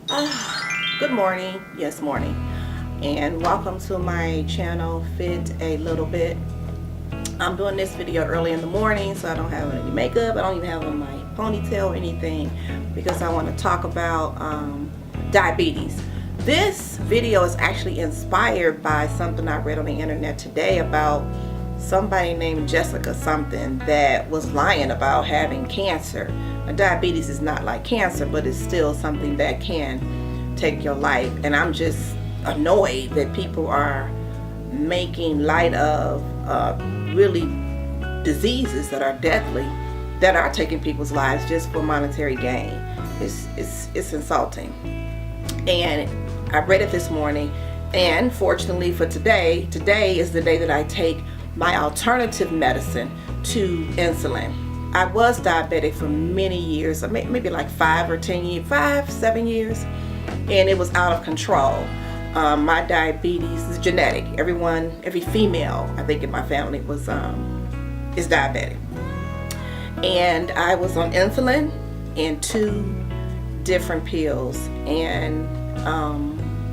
Good morning, yes morning, and welcome to my channel Fit a Little Bit. I'm doing this video early in the morning, so I don't have any makeup. I don't even have on my ponytail or anything because I want to talk about diabetes. This video is actually inspired by something I read on the internet today about somebody named Jessica something that was lying about having cancer. Now, diabetes is not like cancer, but it's still something that can take your life, and I'm just annoyed that people are making light of really diseases that are deadly, that are taking people's lives just for monetary gain. It's insulting. And I read it this morning, and fortunately for today is the day that I take my alternative medicine to insulin. I was diabetic for many years, maybe like 7 years, and it was out of control. My diabetes is genetic. Every female, I think, in my family is diabetic. And I was on insulin and 2 different pills, and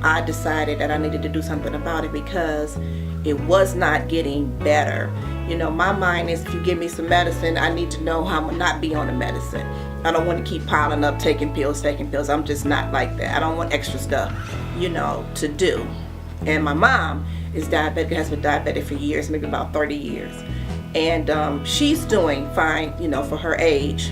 I decided that I needed to do something about it because it was not getting better. You know, my mind is, if you give me some medicine, I need to know how I'm not be on the medicine. I don't want to keep piling up, taking pills. I'm just not like that. I don't want extra stuff, to do. And my mom is diabetic, has been diabetic for years, maybe about 30 years. And she's doing fine, for her age.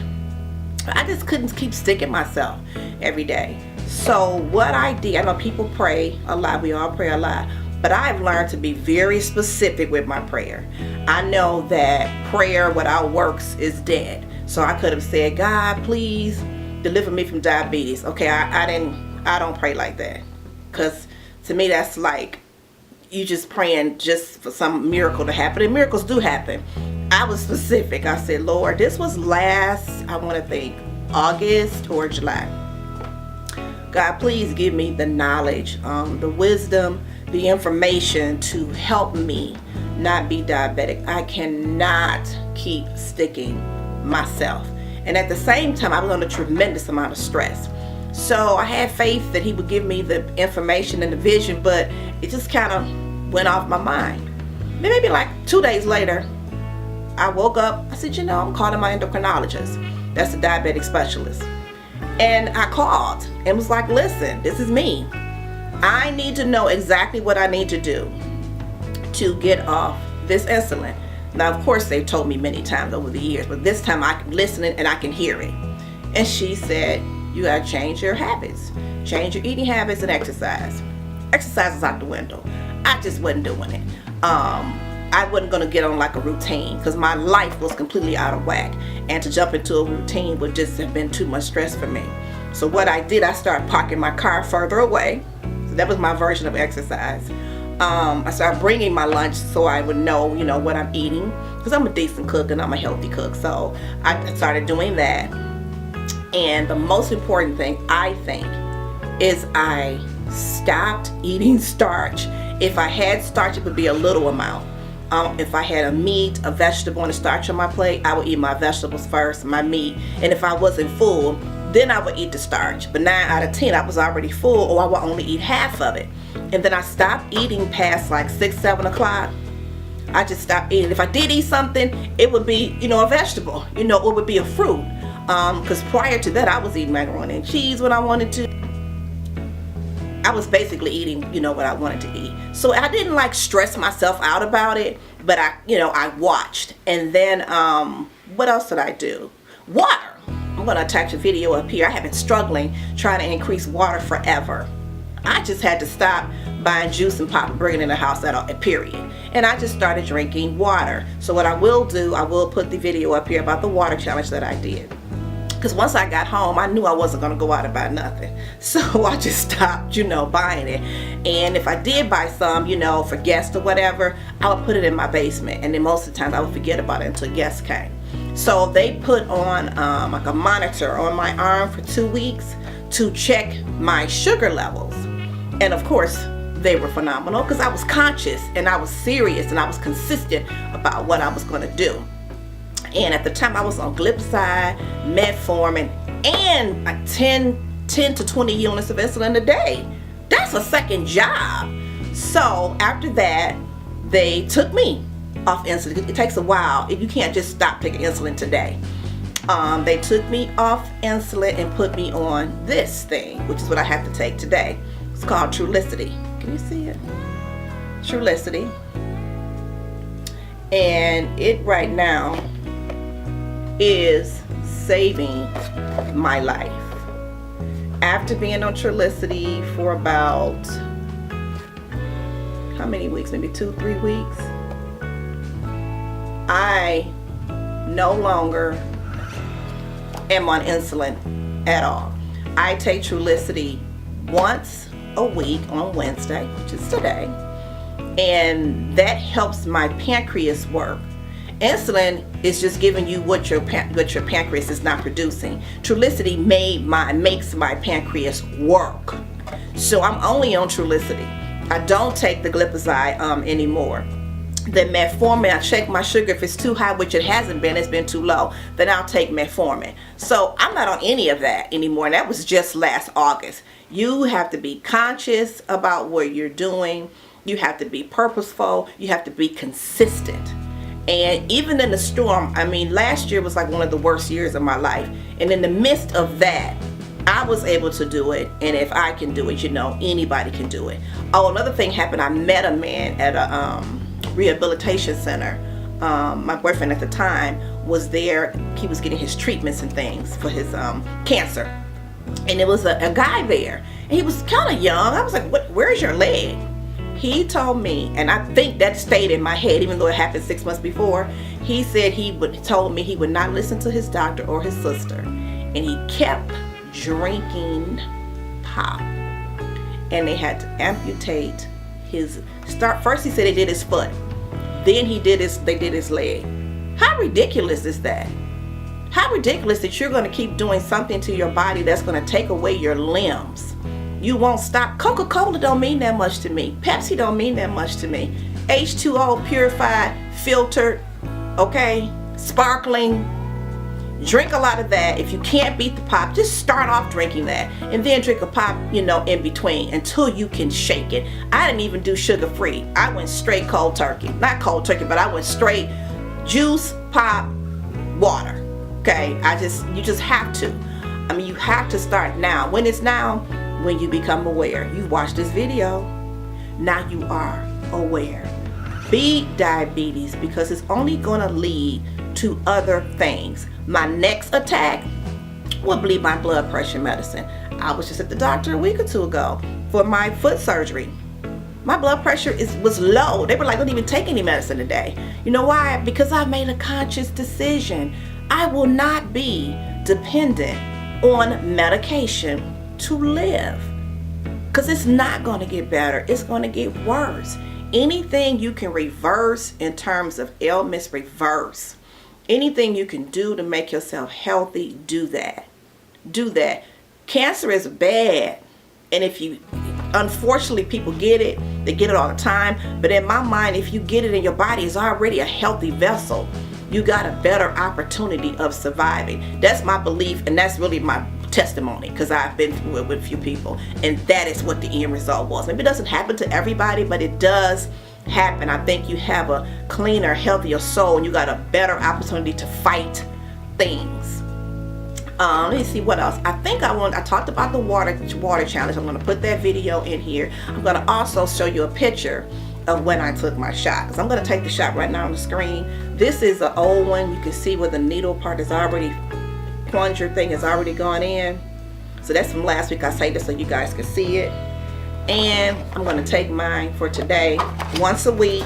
I just couldn't keep sticking myself every day. So what I did, I know people pray a lot, we all pray a lot, but I've learned to be very specific with my prayer. I know that prayer without works is dead. So I could have said, God, please deliver me from diabetes. Okay, I don't pray like that. Because to me, that's like you just praying just for some miracle to happen. And miracles do happen. I was specific. I said, Lord, this was last, I want to think, August or July. God, please give me the knowledge, the wisdom, the information to help me not be diabetic. I cannot keep sticking myself. And at the same time, I was under a tremendous amount of stress. So I had faith that he would give me the information and the vision, but it just kind of went off my mind. Maybe like 2 days later, I woke up. I said, I'm calling my endocrinologist. That's a diabetic specialist. And I called and was like, listen, this is me. I need to know exactly what I need to do to get off this insulin. Now, of course, they've told me many times over the years, but this time I'm listening and I can hear it. And she said, you gotta change your habits. Change your eating habits and exercise. Exercise is out the window. I just wasn't doing it. I wasn't gonna get on like a routine because my life was completely out of whack. And to jump into a routine would just have been too much stress for me. So what I did, I started parking my car further away. So that was my version of exercise. I started bringing my lunch so I would know, what I'm eating, because I'm a decent cook and I'm a healthy cook. So I started doing that. And the most important thing, I think, is I stopped eating starch. If I had starch, it would be a little amount. If I had a meat, a vegetable, and a starch on my plate, I would eat my vegetables first, my meat. And if I wasn't full, then I would eat the starch. But 9 out of 10, I was already full, or I would only eat half of it. And then I stopped eating past like 6, 7 o'clock. I just stopped eating. If I did eat something, it would be, a vegetable. It would be a fruit. Because prior to that, I was eating macaroni and cheese when I wanted to. I was basically eating, what I wanted to eat. So I didn't like stress myself out about it, but I watched. And then, what else did I do? Water. I'm going to attach a video up here. I have been struggling trying to increase water forever. I just had to stop buying juice and pop and bring it in the house at a period. And I just started drinking water. So what I will do, I will put the video up here about the water challenge that I did. Because once I got home, I knew I wasn't going to go out and buy nothing. So I just stopped, buying it. And if I did buy some, for guests or whatever, I would put it in my basement. And then most of the time I would forget about it until guests came. So they put on like a monitor on my arm for 2 weeks to check my sugar levels. And of course, they were phenomenal because I was conscious and I was serious and I was consistent about what I was going to do. And at the time I was on glipizide, metformin, and like 10 10 to 20 units of insulin a day. That's a second job. So after that, they took me off insulin. It takes a while. You can't just stop taking insulin today. They took me off insulin and put me on this thing, which is what I have to take today. It's called Trulicity. Can you see it? Trulicity. And it right now is saving my life. After being on Trulicity for about, how many weeks? Maybe 2-3 weeks. I no longer am on insulin at all. I take Trulicity once a week on Wednesday, which is today, and that helps my pancreas work. Insulin is just giving you what your pancreas is not producing. Trulicity makes my pancreas work. So I'm only on Trulicity. I don't take the glipizide anymore. The metformin, I check my sugar. If it's too high, which it hasn't been, it's been too low, then I'll take metformin. So I'm not on any of that anymore. And that was just last August. You have to be conscious about what you're doing. You have to be purposeful. You have to be consistent. And even in the storm, I mean, last year was like one of the worst years of my life. And in the midst of that, I was able to do it. And if I can do it, you know, anybody can do it. Oh, another thing happened. I met a man at a rehabilitation center. My boyfriend at the time was there. He was getting his treatments and things for his cancer. And there was a guy there. And he was kind of young. I was like, where's your leg? He told me, and I think that stayed in my head even though it happened 6 months before. He said told me he would not listen to his doctor or his sister. And he kept drinking pop. And they had to amputate first he said they did his foot, then they did his leg. How ridiculous is that? How ridiculous that you're going to keep doing something to your body that's going to take away your limbs. You won't stop. Coca-Cola don't mean that much to me. Pepsi don't mean that much to me. H2O, purified, filtered, okay, sparkling. Drink a lot of that. If you can't beat the pop, just start off drinking that and then drink a pop, you know, in between until you can shake it. I didn't even do sugar free. I went straight cold turkey. Not cold turkey, but I went straight juice, pop, water. Okay, you just have to. I mean, you have to start now. When it's now, when you become aware. You watch this video, now you are aware. Beat diabetes because it's only gonna lead to other things. My next attack will be my blood pressure medicine. I was just at the doctor a week or two ago for my foot surgery. My blood pressure was low. They were like, don't even take any medicine today. You know why? Because I made a conscious decision. I will not be dependent on medication to live. Because it's not going to get better. It's going to get worse. Anything you can reverse in terms of ailments, reverse. Anything you can do to make yourself healthy, do that. Do that. Cancer is bad. And unfortunately people get it. They get it all the time. But in my mind, if you get it in your body, it's already a healthy vessel. You got a better opportunity of surviving. That's my belief, and that's really my testimony, because I've been through it with a few people, and that is what the end result was. Maybe it doesn't happen to everybody, but it does happen. I think you have a cleaner, healthier soul, and you got a better opportunity to fight things. Let me see what else. I talked about the water challenge. I'm going to put that video in here. I'm going to also show you a picture of when I took my shot, because I'm going to take the shot right now on the screen. This is an old one. You can see where the needle part is already, plunger thing has already gone in. So that's from last week. I saved it so you guys can see it. And I'm going to take mine for today once a week.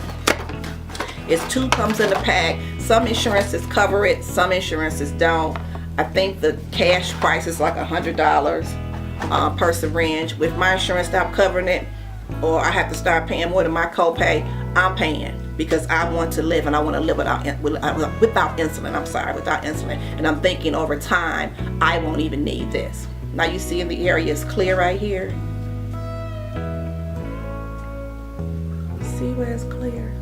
It's 2 comes in the pack. Some insurances cover it, some insurances don't. I think the cash price is like $100 per syringe. With my insurance stop covering it, or I have to start paying more than my copay, I'm paying because I want to live, and I want to live without insulin. I'm sorry, without insulin. And I'm thinking over time, I won't even need this. Now you see in the area is clear right here. See where it's clear?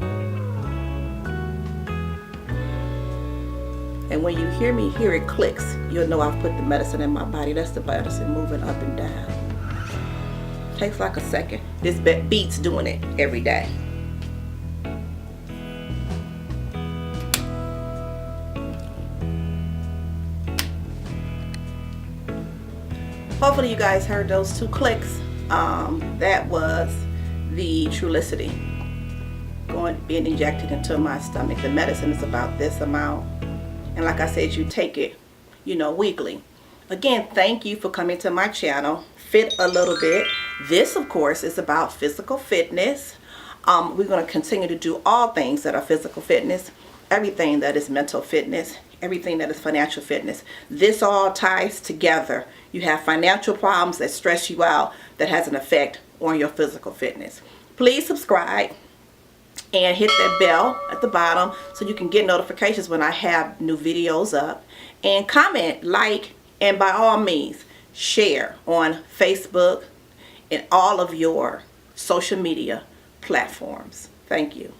And when you hear it clicks, you'll know I've put the medicine in my body. That's the medicine moving up and down. Takes like a second. This beats doing it every day. Hopefully you guys heard those 2 clicks. That was the Trulicity being injected into my stomach. The medicine is about this amount, and like I said, you take it, weekly. Again, thank you for coming to my channel, Fit a Little Bit. This, of course, is about physical fitness. We're going to continue to do all things that are physical fitness, everything that is mental fitness, everything that is financial fitness. This all ties together. You have financial problems that stress you out, that has an effect on your physical fitness. Please subscribe and hit that bell at the bottom so you can get notifications when I have new videos up. And comment, like, and by all means, share on Facebook and all of your social media platforms. Thank you.